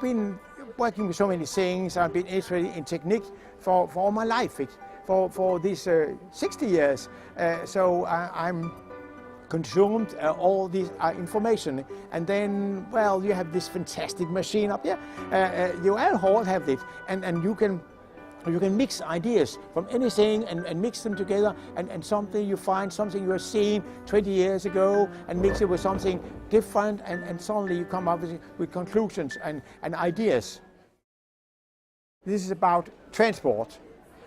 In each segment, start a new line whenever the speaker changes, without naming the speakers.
I've been working with so many things. I've been interested in technique for all my life, for these 60 years. So I'm consumed all this information, and then, well, you have this fantastic machine up here. You all have it, and you can mix ideas from anything and mix them together, and something you find, something you have seen 20 years ago, and mix it with something different, and suddenly you come up with conclusions and ideas. This is about transport,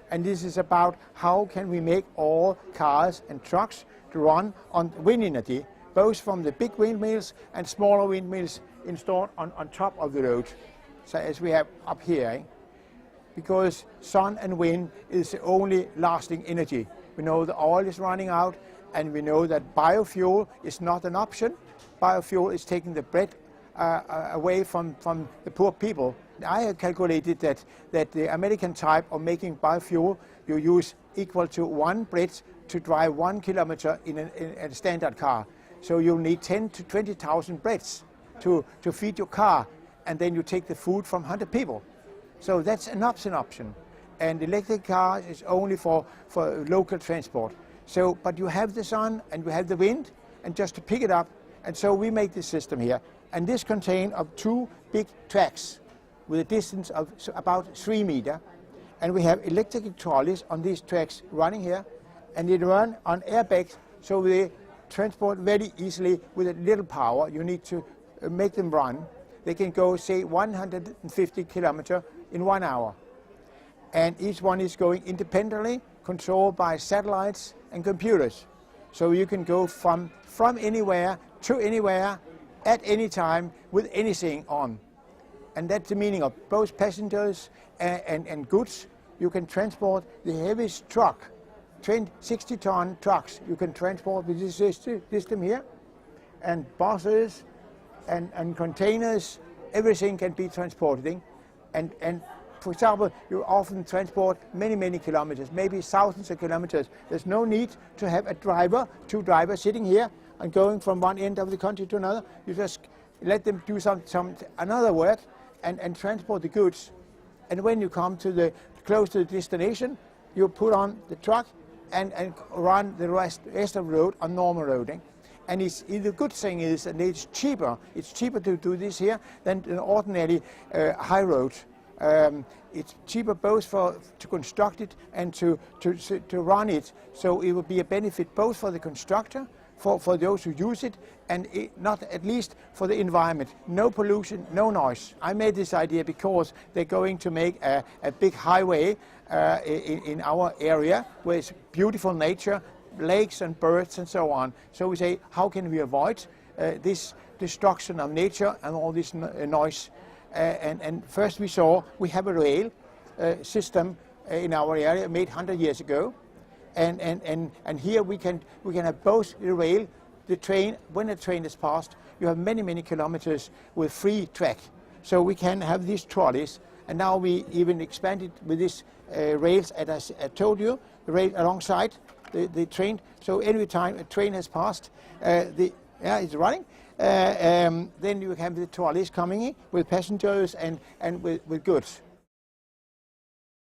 and this is about how can we make all cars and trucks to run on wind energy, both from the big windmills and smaller windmills installed on top of the road, so as we have up here. Because sun and wind is the only lasting energy. We know the oil is running out, and we know that biofuel is not an option. Biofuel is taking the bread away from the poor people. I have calculated that the American type of making biofuel, you use equal to 1 bread to drive 1 kilometer in a standard car. So you'll need 10 to 20,000 breads to feed your car, and then you take the food from 100 people. So that's an option. And electric car is only for local transport. So, but you have the sun and you have the wind, and just to pick it up, and so we make this system here. And this contains of 2 big tracks with a distance of about 3 meters. And we have electric trolleys on these tracks running here, and they run on airbags, so they transport very easily with a little power. You need to make them run. They can go, say, 150 kilometers in 1 hour. And each one is going independently, controlled by satellites and computers. So you can go from anywhere to anywhere at any time with anything on. And that's the meaning of both passengers and goods. You can transport the heaviest truck, 60-ton trucks. You can transport with this system here, and buses and containers. Everything can be transported. And for example, you often transport many kilometers, maybe thousands of kilometers. There's no need to have a driver, 2 drivers sitting here and going from one end of the country to another. You just let them do another work and transport the goods. And when you come close to the destination, you put on the truck and run the rest of the road on normal roading. And the good thing is that it's cheaper. It's cheaper to do this here than an ordinary high road. It's cheaper both to construct it and to run it. So it will be a benefit both for the constructor, for those who use it, and not at least for the environment. No pollution, no noise. I made this idea because they're going to make a big highway in our area where it's beautiful nature, lakes and birds and so on. So we say, how can we avoid this destruction of nature and all this noise? And first we have a rail system in our area made 100 years ago, and here we can have both the rail, the train. When a train is passed, you have many kilometers with free track. So we can have these trolleys, and now we even expanded with these rails, as I told you, the rail alongside the train. So every time a train has passed, it's running. Then you have the trolleys coming in with passengers and with goods.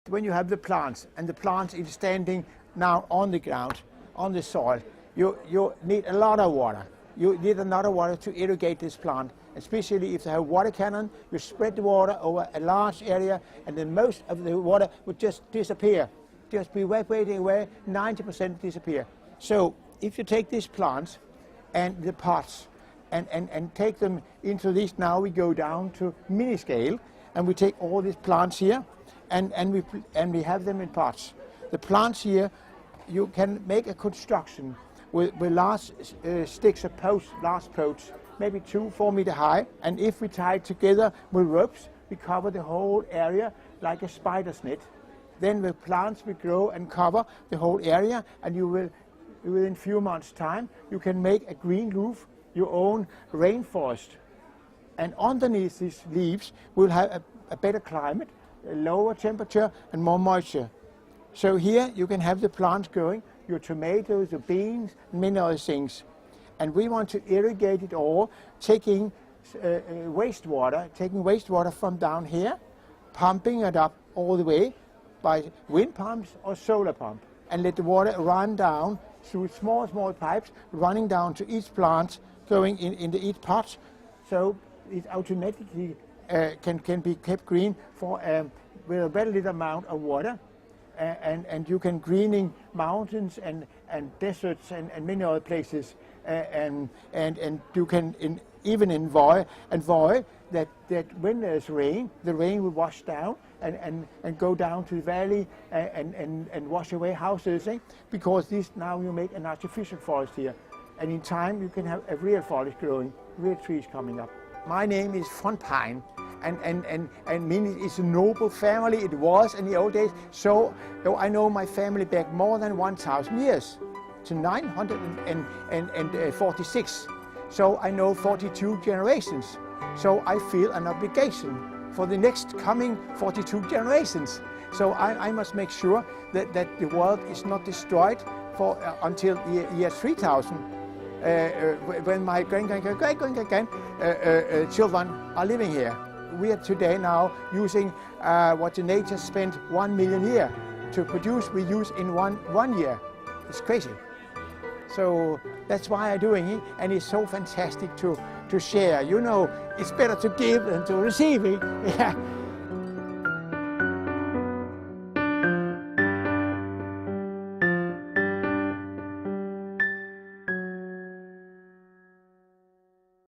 When you have the plants, and the plant is standing now on the ground, on the soil, you need a lot of water. You need a lot of water to irrigate this plant, especially if they have water cannon. You spread the water over a large area, and then most of the water would just disappear, just be evaporating away, 90% disappear. So if you take these plants and the pots and take them into this, now we go down to mini scale, and we take all these plants here and we have them in pots. The plants here, you can make a construction with large sticks of posts, large posts, maybe 2-4 meters high, and if we tie it together with ropes, we cover the whole area like a spider's net. Then the plants will grow and cover the whole area, and you will, within a few months' time, you can make a green roof, your own rainforest. And underneath these leaves, we'll have a better climate, a lower temperature and more moisture. So here you can have the plants growing, your tomatoes, your beans, many other things. And we want to irrigate it all, taking wastewater, taking wastewater from down here, pumping it up all the way by wind pumps or solar pump, and let the water run down through small pipes, running down to each plant, going into each pot, so it automatically can be kept green for with a very little amount of water, and you can greening mountains and deserts and many other places, and you can even avoid that when there's rain, the rain will wash down and go down to the valley and wash away houses, because this now you make an artificial forest here, and in time you can have a real forest growing, real trees coming up. My name is von Pein, and meaning it's a noble family. It was in the old days. So I know my family back more than 1,000 years to 946. So I know 42 generations. So I feel an obligation for the next coming 42 generations. So I must make sure that the world is not destroyed for until the year 3000. When my children are living here. We are today now using what the nature spent 1 million years to produce, we use in one year. It's crazy. So that's why I'm doing it, and it's so fantastic to share. You know, it's better to give than to receive it. Yeah.